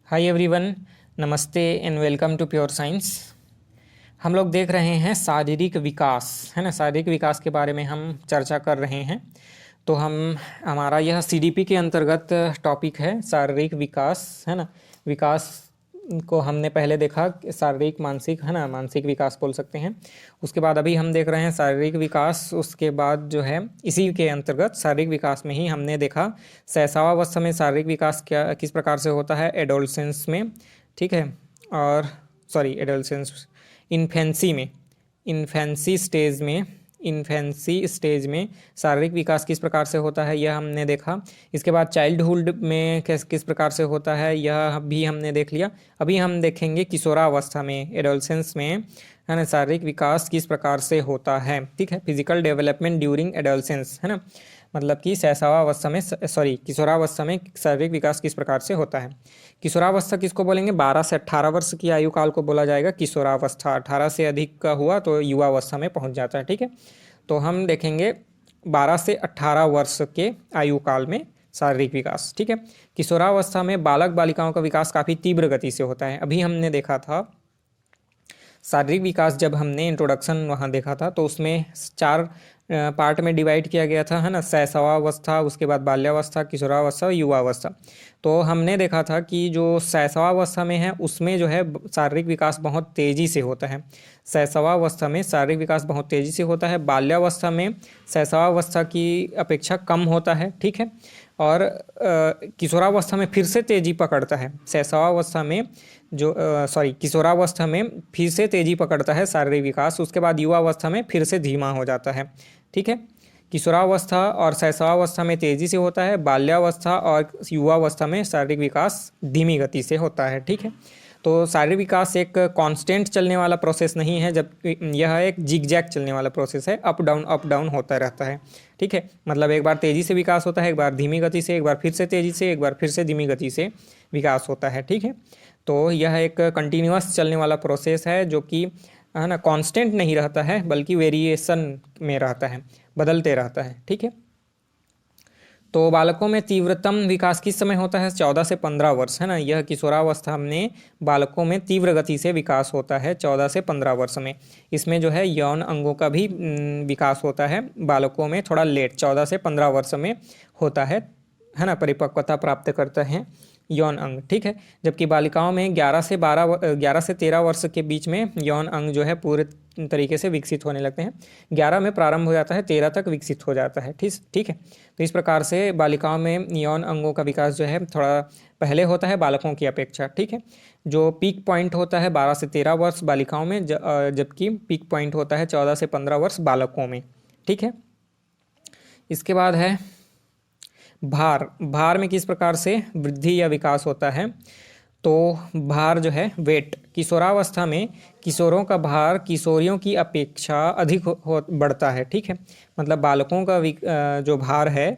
हाय everyone, नमस्ते and welcome to pure science. हम लोग देख रहे हैं शारीरिक विकास, है ना। शारीरिक विकास के बारे में हम चर्चा कर रहे हैं। तो हमारा यह सीडीपी के अंतर्गत टॉपिक है शारीरिक विकास, है ना। विकास को हमने पहले देखा शारीरिक मानसिक, है ना, मानसिक विकास बोल सकते हैं। उसके बाद अभी हम देख रहे हैं शारीरिक विकास। उसके बाद जो है इसी के अंतर्गत शारीरिक विकास में ही हमने देखा शैशवावस्था में शारीरिक विकास क्या किस प्रकार से होता है एडोलसेंस में, ठीक है। और सॉरी एडोलसेंस इन्फेंसी में, इन्फेंसी स्टेज में शारीरिक विकास किस प्रकार से होता है यह हमने देखा। इसके बाद चाइल्डहुड में किस प्रकार से होता है यह भी हमने देख लिया। अभी हम देखेंगे किशोरावस्था में, एडोलसेंस में, है ना, शारीरिक विकास किस प्रकार से होता है, ठीक है। फिजिकल डेवलपमेंट ड्यूरिंग एडोलसेंस, है ना, मतलब कि शैशवावस्था में किशोरावस्था में शारीरिक विकास किस प्रकार से होता है। किशोरावस्था किसको बोलेंगे? 12 से 18 वर्ष की आयु काल को बोला जाएगा किशोरावस्था। 18 से अधिक का हुआ तो युवावस्था में पहुंच जाता है, ठीक है। तो हम देखेंगे 12 से 18 वर्ष के आयु काल में शारीरिक विकास, ठीक है। किशोरावस्था में बालक बालिकाओं का विकास काफ़ी तीव्र गति से होता है। अभी हमने देखा था शारीरिक विकास, जब हमने इंट्रोडक्शन वहाँ देखा था तो उसमें 4 पार्ट में डिवाइड किया गया था, है ना। शैशवावस्था, उसके बाद बाल्यावस्था, किशोरावस्था, युवावस्था। तो हमने देखा था कि जो शैशवावस्था में है उसमें जो है शारीरिक विकास बहुत तेज़ी से होता है। शैशवावस्था में शारीरिक विकास बहुत तेज़ी से होता है। बाल्यावस्था में शैशवावस्था की अपेक्षा कम होता है, ठीक है। और किशोरावस्था में फिर से तेज़ी पकड़ता है। शैशवावस्था में किशोरावस्था में फिर से तेज़ी पकड़ता है शारीरिक विकास। उसके बाद युवावस्था में फिर से धीमा हो जाता है, ठीक है। किशोरावस्था और शैशवावस्था में तेज़ी से होता है। बाल्यावस्था और युवावस्था में शारीरिक विकास धीमी गति से होता है, ठीक है। तो शारीरिक विकास एक कांस्टेंट चलने वाला प्रोसेस नहीं है, जब यह एक जिगजैग चलने वाला प्रोसेस है। अप डाउन होता रहता है, ठीक है। मतलब एक बार तेज़ी से विकास होता है, एक बार धीमी गति से, एक बार फिर से तेज़ी से, एक बार फिर से धीमी गति से विकास होता है, ठीक है। तो यह एक कंटिन्यूअस चलने वाला प्रोसेस है जो कि, है ना, कांस्टेंट नहीं रहता है बल्कि वेरिएशन में रहता है, बदलते रहता है, ठीक है। तो बालकों में तीव्रतम विकास किस समय होता है? 14 से 15 वर्ष, है ना। यह किशोरावस्था में बालकों में तीव्र गति से विकास होता है 14 से 15 वर्ष में। इसमें जो है यौन अंगों का भी विकास होता है बालकों में थोड़ा लेट, 14 से 15 वर्ष में होता है ना, परिपक्वता प्राप्त करते हैं यौन अंग, ठीक है। जबकि बालिकाओं में 11 से 13 वर्ष के बीच में यौन अंग जो है पूरे तरीके से विकसित होने लगते हैं। 11 में प्रारंभ हो जाता है, 13 तक विकसित हो जाता है, ठीक है। तो इस प्रकार से बालिकाओं में यौन अंगों का विकास जो है थोड़ा पहले होता है बालकों की अपेक्षा, ठीक है। जो पीक पॉइंट होता है 12 से 13 वर्ष बालिकाओं में, जबकि पीक पॉइंट होता है 14 से 15 वर्ष बालकों में, ठीक है। इसके बाद है भार में किस प्रकार से वृद्धि या विकास होता है। तो भार जो है वेट, किशोरावस्था में किशोरों का भार किशोरियों की अपेक्षा अधिक बढ़ता है, ठीक है। मतलब बालकों का जो भार है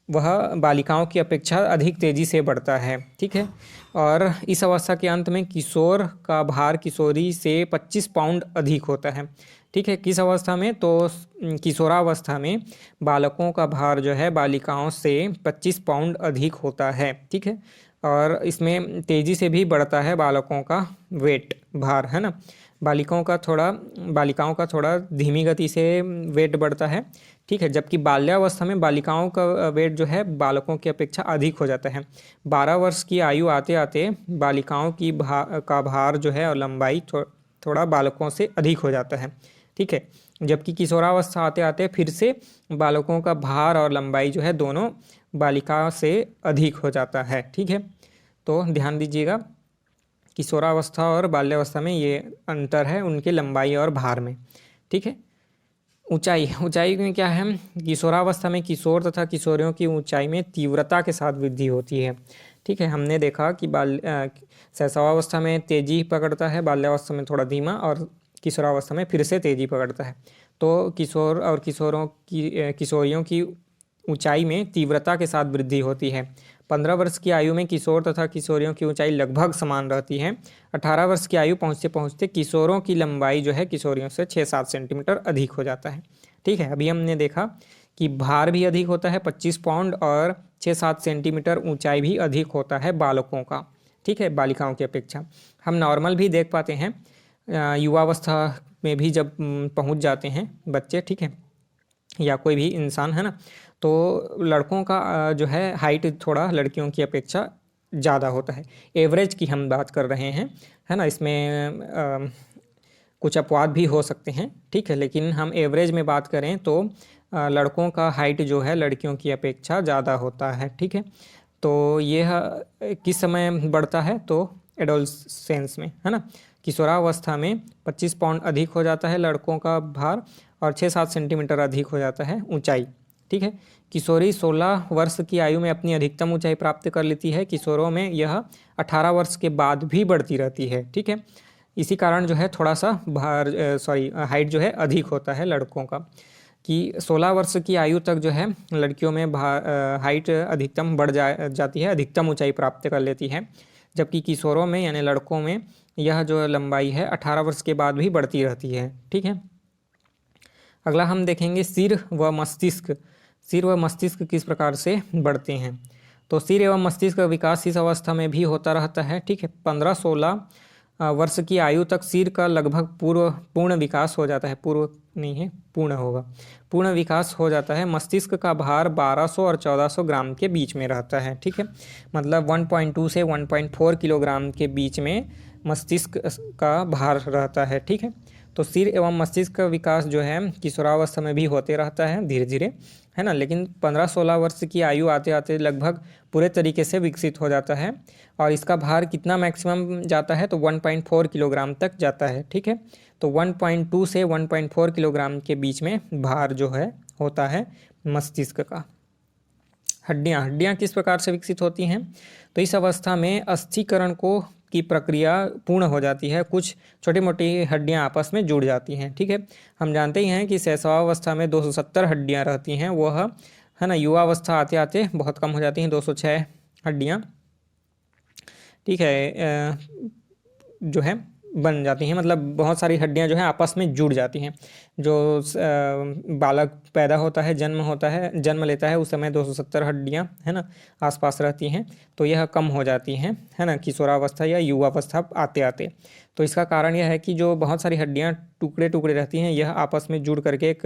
वह बालिकाओं की अपेक्षा अधिक तेज़ी से बढ़ता है, ठीक है। और इस अवस्था के अंत में किशोर का भार किशोरी से 25 पाउंड अधिक होता है, ठीक है। किस अवस्था में? तो किशोरावस्था में बालकों का भार जो है बालिकाओं से 25 पाउंड अधिक होता है, ठीक है। और इसमें तेज़ी से भी बढ़ता है बालकों का वेट, भार, है ना। बालिकाओं का थोड़ा धीमी गति से वेट बढ़ता है, ठीक है। जबकि बाल्यावस्था में बालिकाओं का वेट जो है बालकों की अपेक्षा अधिक हो जाता है। 12 वर्ष की आयु आते आते बालिकाओं का भार जो है और लंबाई थोड़ा बालकों से अधिक हो जाता है, ठीक है। जबकि किशोरावस्था आते आते फिर से बालकों का भार और लंबाई जो है दोनों बालिका से अधिक हो जाता है, ठीक है। तो ध्यान दीजिएगा, किशोरावस्था और बाल्यावस्था में ये अंतर है उनकी लंबाई और भार में, ठीक है। ऊंचाई में क्या है? किशोरावस्था में किशोर तथा किशोरियों की ऊंचाई में तीव्रता के साथ वृद्धि होती है, ठीक है। हमने देखा कि शैशवावस्था में तेजी पकड़ता है, बाल्यावस्था में थोड़ा धीमा, और किशोरावस्था में फिर से तेजी पकड़ता है। तो किशोर और किशोरियों की ऊंचाई में तीव्रता के साथ वृद्धि होती है। 15 वर्ष की आयु में किशोर तथा किशोरियों की ऊंचाई लगभग समान रहती है। 18 वर्ष की आयु पहुँचते पहुँचते किशोरों की लंबाई जो है किशोरियों से 6-7 सेंटीमीटर अधिक हो जाता है, ठीक है। अभी हमने देखा कि भार भी अधिक होता है 25 पाउंड, और 6-7 सेंटीमीटर ऊंचाई भी अधिक होता है बालकों का, ठीक है, बालिकाओं की अपेक्षा। हम नॉर्मल भी देख पाते हैं युवावस्था में भी जब पहुंच जाते हैं बच्चे, ठीक है, या कोई भी इंसान, है ना, तो लड़कों का जो है हाइट थोड़ा लड़कियों की अपेक्षा ज़्यादा होता है। एवरेज की हम बात कर रहे हैं, है ना, इसमें कुछ अपवाद भी हो सकते हैं, ठीक है, लेकिन हम एवरेज में बात करें तो लड़कों का हाइट जो है लड़कियों की अपेक्षा ज़्यादा होता है, ठीक है। तो यह किस समय बढ़ता है, तो एडोलसेंस में, है ना, किशोरावस्था में 25 पाउंड अधिक हो जाता है लड़कों का भार और 6-7 सेंटीमीटर अधिक हो जाता है ऊंचाई, ठीक है। किशोरी 16 वर्ष की आयु में अपनी अधिकतम ऊंचाई प्राप्त कर लेती है। किशोरों में यह 18 वर्ष के बाद भी बढ़ती रहती है, ठीक है। इसी कारण जो है थोड़ा सा भार हाइट जो है अधिक होता है लड़कों का, कि 16 वर्ष की आयु तक जो है लड़कियों में हाइट अधिकतम बढ़ जाती है, अधिकतम ऊंचाई प्राप्त कर लेती है, जबकि किशोरों में यानी लड़कों में यह जो लंबाई है 18 वर्ष के बाद भी बढ़ती रहती है, ठीक है। अगला हम देखेंगे सिर व मस्तिष्क। सिर व मस्तिष्क किस प्रकार से बढ़ते हैं, तो सिर एवं मस्तिष्क का विकास इस अवस्था में भी होता रहता है, ठीक है। 15-16 वर्ष की आयु तक सिर का लगभग पूर्ण विकास हो जाता है, पूर्व नहीं है, पूर्ण होगा, पूर्ण विकास हो जाता है। मस्तिष्क का भार 1200 और 1400 ग्राम के बीच में रहता है, ठीक है, मतलब 1.2 से 1.4 किलोग्राम के बीच में मस्तिष्क का भार रहता है, ठीक है। तो सिर एवं मस्तिष्क का विकास जो है किशोरावस्था में भी होते रहता है धीरे धीरे, है ना, लेकिन 15-16 वर्ष की आयु आते आते लगभग पूरे तरीके से विकसित हो जाता है और इसका भार कितना मैक्सिमम जाता है, तो 1.4 किलोग्राम तक जाता है, ठीक है। तो 1.2 से 1.4 किलोग्राम के बीच में भार जो है होता है मस्तिष्क का। हड्डियाँ किस प्रकार से विकसित होती हैं, तो इस अवस्था में अस्थिकरण की प्रक्रिया पूर्ण हो जाती है, कुछ छोटी मोटी हड्डियां आपस में जुड़ जाती हैं, ठीक है। हम जानते ही हैं कि शैशवावस्था में 270 हड्डियां रहती हैं, वह, है ना, युवावस्था आते आते बहुत कम हो जाती हैं, 206 हड्डियां, ठीक है, जो है बन जाती हैं, मतलब बहुत सारी हड्डियां जो है आपस में जुड़ जाती हैं। जो बालक पैदा होता है, जन्म लेता है, उस समय 270 हड्डियां, है ना, आसपास रहती हैं, तो यह कम हो जाती हैं, है ना, किशोरावस्था या युवावस्था आते आते। तो इसका कारण यह है कि जो बहुत सारी हड्डियां टुकड़े टुकड़े रहती हैं, यह आपस में जुड़ करके एक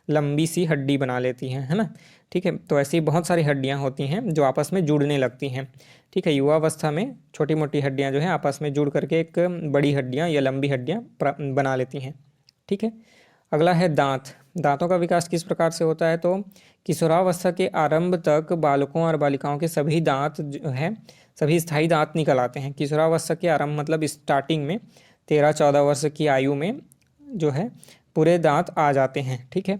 लंबी सी हड्डी बना लेती हैं, है ना, ठीक है। तो ऐसी बहुत सारी हड्डियां होती हैं जो आपस में जुड़ने लगती हैं, ठीक है। युवावस्था में छोटी मोटी हड्डियां जो हैं आपस में जुड़ करके एक बड़ी हड्डियां या लंबी हड्डियां बना लेती हैं, ठीक है। अगला है दांत। दांतों का विकास किस प्रकार से होता है, तो किशोरावस्था के आरंभ तक बालकों और बालिकाओं के सभी दांत जो है, सभी स्थायी दांत निकल आते हैं। किशोरावस्था के आरंभ मतलब स्टार्टिंग में 13-14 वर्ष की आयु में जो है पूरे दांत आ जाते हैं, ठीक है,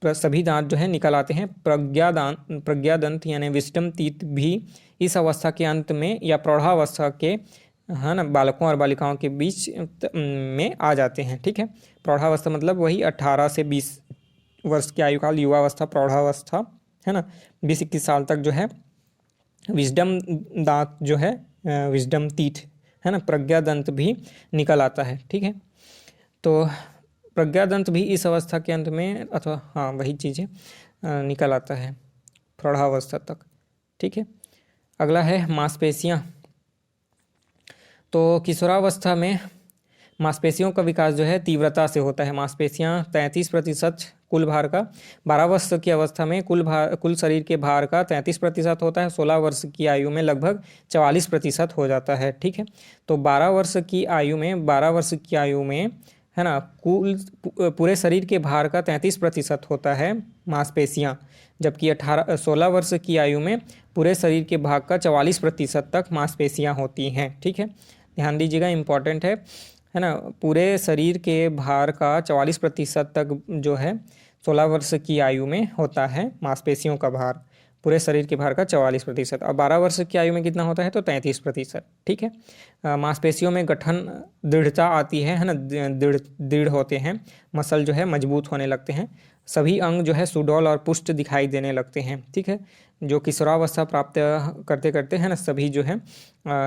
सभी दांत जो है निकल आते हैं। प्रज्ञादंत यानी विस्डम टीथ भी इस अवस्था के अंत में या प्रौढ़ावस्था के, है ना, बालकों और बालिकाओं के बीच में आ जाते हैं, ठीक है। प्रौढ़ावस्था मतलब वही 18 से 20 वर्ष की आयु काल, युवावस्था, प्रौढ़ावस्था, है ना, 20-21 साल तक जो है विस्डम दांत जो है, विस्डम टीथ, है ना, प्रज्ञादंत भी निकल आता है, ठीक है। तो प्रज्ञादंत भी इस अवस्था के अंत में, अथवा हाँ वही चीज़ें, निकल आता है प्रौढ़ावस्था तक, ठीक है। अगला है मांसपेशियाँ। तो किशोरावस्था में मांसपेशियों का विकास जो है तीव्रता से होता है। मांसपेशियाँ 33% कुल भार का, 12 वर्ष की अवस्था में कुल शरीर के भार का 33% होता है, 16 वर्ष की आयु में लगभग 44% हो जाता है, ठीक है। तो 12 वर्ष की आयु में, है ना, कुल पूरे शरीर के भार का 33% होता है मांसपेशियाँ, जबकि 16 वर्ष की आयु में पूरे शरीर के भाग का 44% तक मांसपेशियाँ होती हैं, ठीक है। ध्यान दीजिएगा, इम्पॉर्टेंट है ना, पूरे शरीर के भार का 44% तक जो है 16 वर्ष की आयु में होता है मांसपेशियों का भार, पूरे शरीर के भार का 44%, और 12 वर्ष की आयु में कितना होता है, तो 33%, ठीक है। मांसपेशियों में गठन दृढ़ता आती है ना, दृढ़ होते हैं, मसल जो है मजबूत होने लगते हैं, सभी अंग जो है सुडौल और पुष्ट दिखाई देने लगते हैं, ठीक है। जो किशोरावस्था प्राप्त करते करते हैं ना, सभी जो है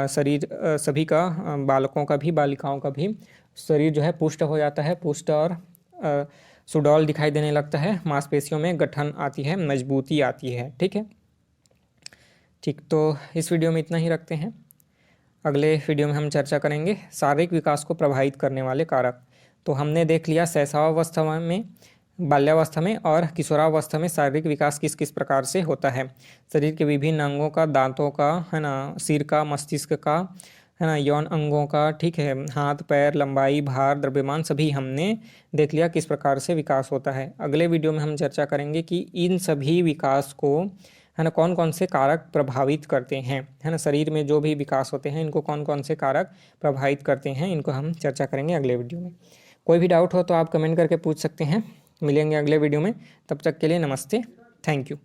शरीर, सभी का, बालकों का भी बालिकाओं का भी शरीर जो है पुष्ट हो जाता है, पुष्ट और सुडौल दिखाई देने लगता है, मांसपेशियों में गठन आती है, मजबूती आती है, ठीक है। ठीक, तो इस वीडियो में इतना ही रखते हैं। अगले वीडियो में हम चर्चा करेंगे शारीरिक विकास को प्रभावित करने वाले कारक। तो हमने देख लिया शैशवावस्था में, बाल्यावस्था में और किशोरावस्था में शारीरिक विकास किस किस प्रकार से होता है। शरीर के विभिन्न अंगों का, दांतों का, है ना, सिर का, मस्तिष्क का, है ना, यौन अंगों का, ठीक है, हाथ पैर, लंबाई, भार, द्रव्यमान, सभी हमने देख लिया किस प्रकार से विकास होता है। अगले वीडियो में हम चर्चा करेंगे कि इन सभी विकास को, है ना, कौन कौन से कारक प्रभावित करते हैं, है ना, शरीर में जो भी विकास होते हैं इनको कौन कौन से कारक प्रभावित करते हैं, इनको हम चर्चा करेंगे अगले वीडियो में। कोई भी डाउट हो तो आप कमेंट करके पूछ सकते हैं। मिलेंगे अगले वीडियो में, तब तक के लिए नमस्ते, थैंक यू।